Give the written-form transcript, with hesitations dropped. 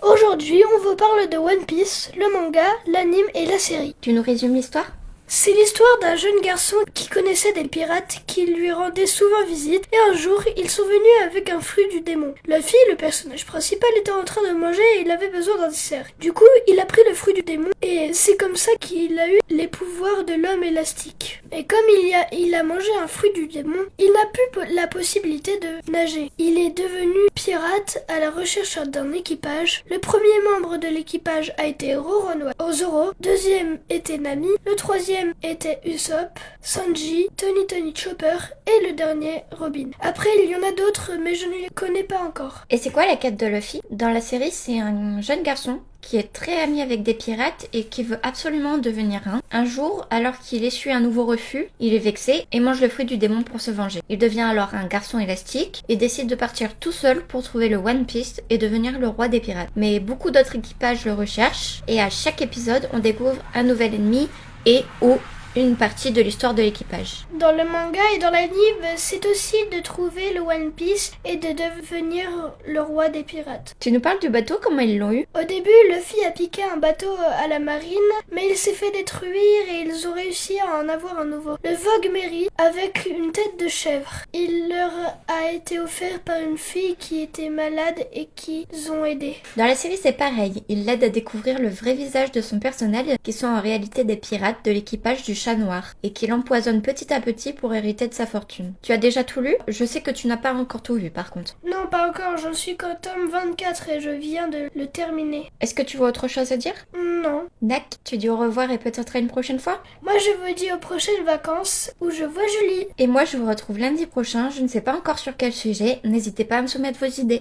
Aujourd'hui, on vous parle de One Piece, le manga, l'anime et la série. Tu nous résumes l'histoire ? C'est l'histoire d'un jeune garçon qui connaissait des pirates qui lui rendaient souvent visite et un jour, ils sont venus avec un fruit du démon. Luffy, le personnage principal, était en train de manger et il avait besoin d'un dessert. Du coup, il a pris le fruit du démon et c'est comme ça qu'il a eu les pouvoirs de l'homme élastique. Et comme il a mangé un fruit du démon, il n'a plus la possibilité de nager. Il est devenu pirate à la recherche d'un équipage. Le premier membre de l'équipage a été Zoro, deuxième était Nami, le troisième était Usopp, Sanji, Tony Chopper et le dernier Robin. Après il y en a d'autres mais je ne les connais pas encore. Et c'est quoi la quête de Luffy ? Dans la série, c'est un jeune garçon qui est très ami avec des pirates et qui veut absolument devenir un. Un jour, alors qu'il essuie un nouveau refus, il est vexé et mange le fruit du démon pour se venger. Il devient alors un garçon élastique et décide de partir tout seul pour trouver le One Piece et devenir le roi des pirates. Mais beaucoup d'autres équipages le recherchent et à chaque épisode, on découvre un nouvel ennemi et ou une partie de l'histoire de l'équipage. Dans le manga et dans l'anime, c'est aussi de trouver le One Piece et de devenir le roi des pirates. Tu nous parles du bateau, comment ils l'ont eu ? Au début, Luffy a piqué un bateau à la marine, mais il s'est fait détruire et ils ont réussi à en avoir un nouveau. Le Vogue Mary avec une tête de chèvre. Il leur a été offert par une fille qui était malade et qu'ils ont aidé. Dans la série, c'est pareil. Il l'aide à découvrir le vrai visage de son personnel, qui sont en réalité des pirates de l'équipage du Chat Noir, et qu'il empoisonne petit à petit pour hériter de sa fortune. Tu as déjà tout lu ? Je sais que tu n'as pas encore tout vu par contre. Non, pas encore, j'en suis qu'au tome 24 et je viens de le terminer. Est-ce que tu vois autre chose à dire ? Non. Nak, tu dis au revoir et peut-être à une prochaine fois ? Moi je vous dis aux prochaines vacances où je vois Julie. Et moi je vous retrouve lundi prochain, je ne sais pas encore sur quel sujet, n'hésitez pas à me soumettre vos idées.